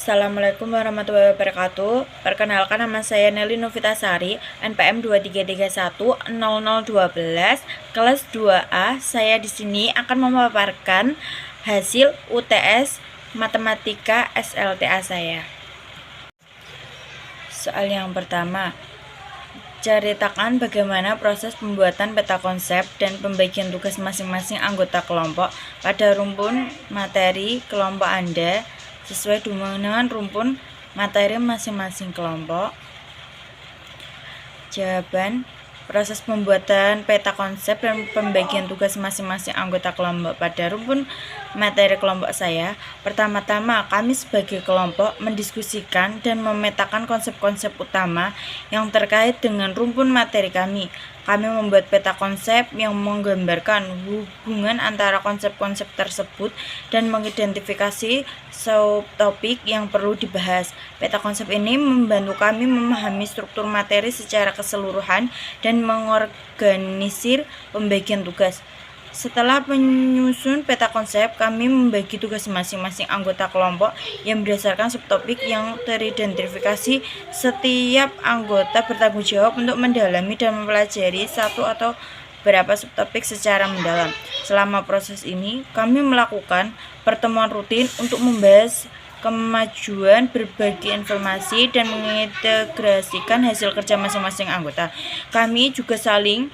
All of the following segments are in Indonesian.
Assalamualaikum warahmatullahi wabarakatuh. Perkenalkan, nama saya Nelly Novitasari, NPM 23310012, kelas 2A. Saya di sini akan memaparkan hasil UTS Matematika SLTA saya. Soal yang pertama, ceritakan bagaimana proses pembuatan peta konsep dan pembagian tugas masing-masing anggota kelompok pada rumpun materi kelompok Anda sesuai dengan rumpun materi masing-masing kelompok. Jawaban: proses pembuatan peta konsep dan pembagian tugas masing-masing anggota kelompok pada rumpun materi kelompok saya. Pertama-tama, kami sebagai kelompok mendiskusikan dan memetakan konsep-konsep utama yang terkait dengan rumpun materi kami. Kami membuat peta konsep yang menggambarkan hubungan antara konsep-konsep tersebut dan mengidentifikasi subtopik yang perlu dibahas. Peta konsep ini membantu kami memahami struktur materi secara keseluruhan dan mengorganisir pembagian tugas. Setelah menyusun peta konsep, kami membagi tugas masing-masing anggota kelompok yang berdasarkan subtopik yang teridentifikasi. Setiap anggota bertanggung jawab untuk mendalami dan mempelajari satu atau beberapa subtopik secara mendalam. Selama proses ini, kami melakukan pertemuan rutin untuk membahas kemajuan, berbagi informasi, dan mengintegrasikan hasil kerja masing-masing anggota. Kami juga saling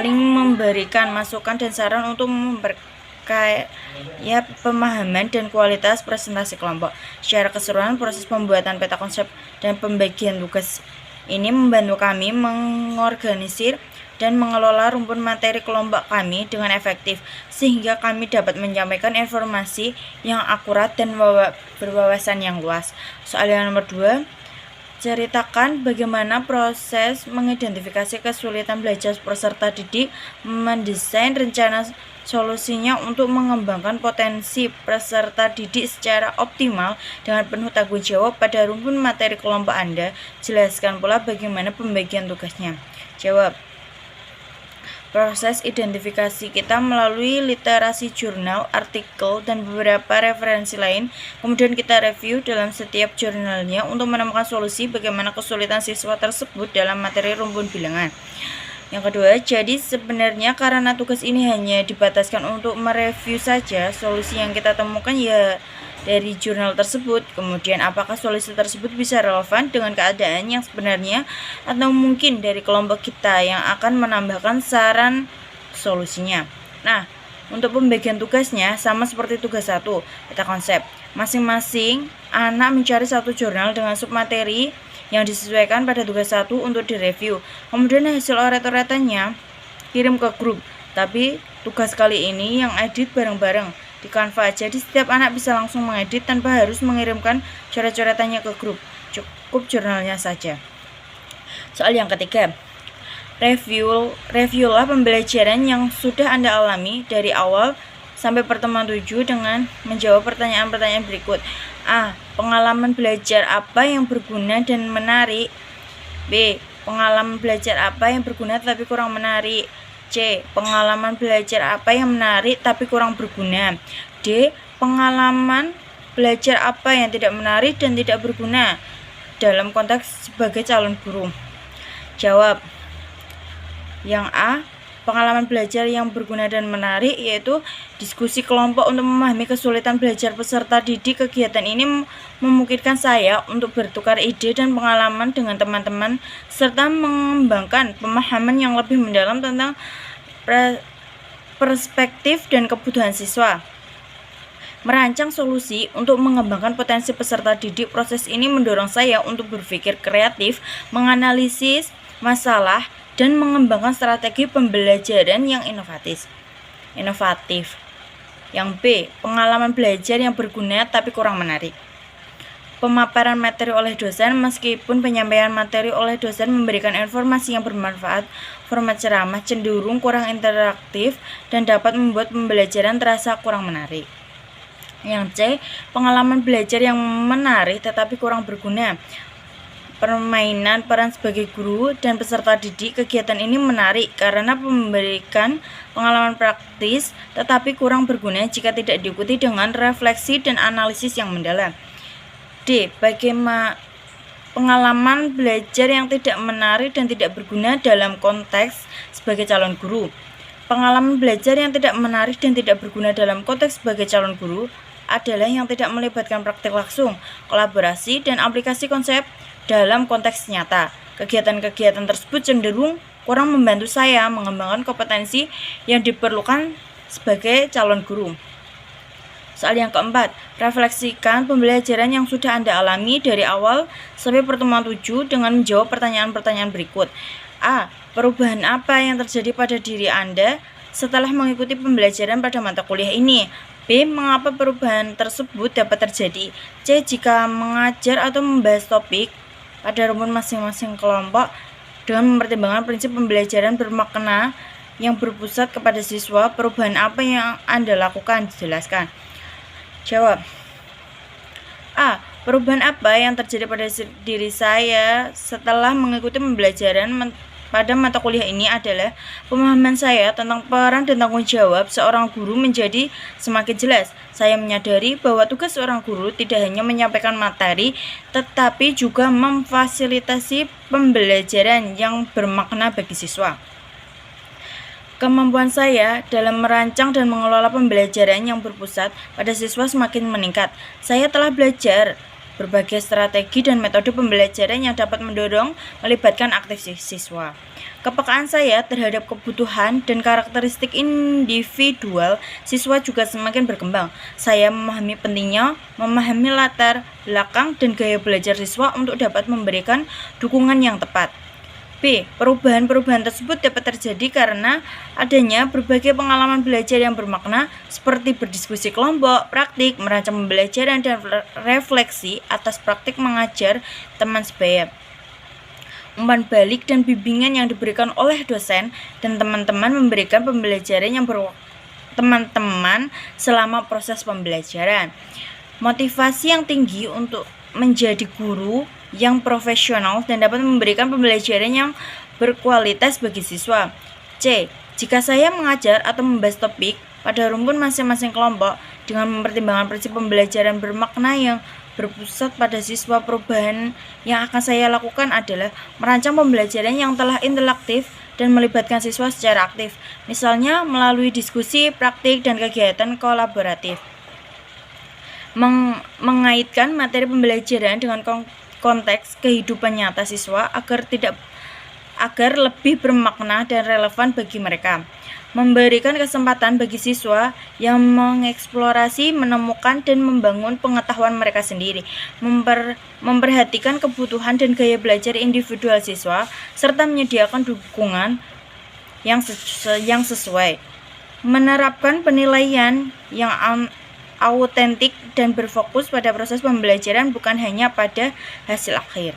memberikan masukan dan saran untuk memperkaya pemahaman dan kualitas presentasi kelompok. Secara keseluruhan, proses pembuatan peta konsep dan pembagian tugas ini membantu kami mengorganisir dan mengelola rumpun materi kelompok kami dengan efektif, sehingga kami dapat menyampaikan informasi yang akurat dan berwawasan yang luas. Soal yang nomor 2, ceritakan bagaimana proses mengidentifikasi kesulitan belajar peserta didik, mendesain rencana solusinya untuk mengembangkan potensi peserta didik secara optimal dengan penuh tanggung jawab pada rumpun materi kelompok Anda. Jelaskan pula bagaimana pembagian tugasnya. Jawab: proses identifikasi kita melalui literasi jurnal, artikel, dan beberapa referensi lain. Kemudian kita review dalam setiap jurnalnya untuk menemukan solusi bagaimana kesulitan siswa tersebut dalam materi rumpun bilangan. Yang kedua, jadi sebenarnya karena tugas ini hanya dibataskan untuk mereview saja, solusi yang kita temukan ya dari jurnal tersebut. Kemudian apakah solusi tersebut bisa relevan dengan keadaan yang sebenarnya, atau mungkin dari kelompok kita yang akan menambahkan saran solusinya. Nah, untuk pembagian tugasnya sama seperti tugas 1, peta konsep. Masing-masing anak mencari satu jurnal dengan submateri yang disesuaikan pada tugas 1 untuk direview. Kemudian hasil oret-oretannya kirim ke grup. Tapi tugas kali ini yang edit bareng-bareng di Canva. Jadi setiap anak bisa langsung mengedit tanpa harus mengirimkan coret-coretannya ke grup. Cukup jurnalnya saja. Soal yang ketiga, reviewlah pembelajaran yang sudah Anda alami dari awal sampai pertemuan 7 dengan menjawab pertanyaan-pertanyaan berikut. A. Pengalaman belajar apa yang berguna dan menarik? B. Pengalaman belajar apa yang berguna tapi kurang menarik? C. Pengalaman belajar apa yang menarik tapi kurang berguna? D. Pengalaman belajar apa yang tidak menarik dan tidak berguna dalam konteks sebagai calon guru? Jawab: yang A. Pengalaman belajar yang berguna dan menarik, yaitu diskusi kelompok untuk memahami kesulitan belajar peserta didik. Kegiatan ini memungkinkan saya untuk bertukar ide dan pengalaman dengan teman-teman, serta mengembangkan pemahaman yang lebih mendalam tentang perspektif dan kebutuhan siswa. Merancang solusi untuk mengembangkan potensi peserta didik. Proses ini mendorong saya untuk berpikir kreatif, menganalisis masalah, dan mengembangkan strategi pembelajaran yang inovatif. Yang B. Pengalaman belajar yang berguna tapi kurang menarik. Pemaparan materi oleh dosen. Meskipun penyampaian materi oleh dosen memberikan informasi yang bermanfaat, format ceramah cenderung kurang interaktif dan dapat membuat pembelajaran terasa kurang menarik. Yang C. Pengalaman belajar yang menarik tetapi kurang berguna. permainan peran sebagai guru dan peserta didik. Kegiatan ini menarik karena memberikan pengalaman praktis tetapi kurang berguna jika tidak diikuti dengan refleksi dan analisis yang mendalam. D. Bagaimana pengalaman belajar yang tidak menarik dan tidak berguna dalam konteks sebagai calon guru. Pengalaman belajar yang tidak menarik dan tidak berguna dalam konteks sebagai calon guru adalah yang tidak melibatkan praktik langsung, kolaborasi, dan aplikasi konsep dalam konteks nyata. Kegiatan-kegiatan tersebut cenderung kurang membantu saya mengembangkan kompetensi yang diperlukan sebagai calon guru. Soal yang keempat, refleksikan pembelajaran yang sudah Anda alami dari awal sampai pertemuan 7 dengan menjawab pertanyaan-pertanyaan berikut. A. Perubahan apa yang terjadi pada diri Anda setelah mengikuti pembelajaran pada mata kuliah ini? B. Mengapa perubahan tersebut dapat terjadi? C. Jika mengajar atau membahas topik pada rumpun masing-masing kelompok dengan mempertimbangkan prinsip pembelajaran bermakna yang berpusat kepada siswa, perubahan apa yang Anda lakukan? Jelaskan. Jawab. A. Perubahan apa yang terjadi pada diri saya setelah mengikuti pembelajaran pada mata kuliah ini adalah pemahaman saya tentang peran dan tanggung jawab seorang guru menjadi semakin jelas. Saya menyadari bahwa tugas seorang guru tidak hanya menyampaikan materi, tetapi juga memfasilitasi pembelajaran yang bermakna bagi siswa. Kemampuan saya dalam merancang dan mengelola pembelajaran yang berpusat pada siswa semakin meningkat. Saya telah belajar berbagai strategi dan metode pembelajaran yang dapat mendorong melibatkan aktif siswa. Kepekaan saya terhadap kebutuhan dan karakteristik individual siswa juga semakin berkembang. Saya memahami pentingnya memahami latar belakang dan gaya belajar siswa untuk dapat memberikan dukungan yang tepat. B. Perubahan-perubahan tersebut dapat terjadi karena adanya berbagai pengalaman belajar yang bermakna seperti berdiskusi kelompok, praktik, merancang pembelajaran, dan refleksi atas praktik mengajar teman sebaya. Umpan balik dan bimbingan yang diberikan oleh dosen dan teman-teman memberikan pembelajaran yang teman-teman selama proses pembelajaran. Motivasi yang tinggi untuk menjadi guru yang profesional dan dapat memberikan pembelajaran yang berkualitas bagi siswa. C. Jika saya mengajar atau membahas topik pada rumpun masing-masing kelompok dengan mempertimbangkan prinsip pembelajaran bermakna yang berpusat pada siswa, perubahan yang akan saya lakukan adalah merancang pembelajaran yang telah interaktif dan melibatkan siswa secara aktif, misalnya melalui diskusi, praktik, dan kegiatan kolaboratif. Mengaitkan materi pembelajaran dengan konteks kehidupan nyata siswa agar lebih bermakna dan relevan bagi mereka. Memberikan kesempatan bagi siswa yang mengeksplorasi, menemukan, dan membangun pengetahuan mereka sendiri. Memperhatikan kebutuhan dan gaya belajar individual siswa, serta menyediakan dukungan yang sesuai. Menerapkan penilaian yang autentik dan berfokus pada proses pembelajaran bukan hanya pada hasil akhir.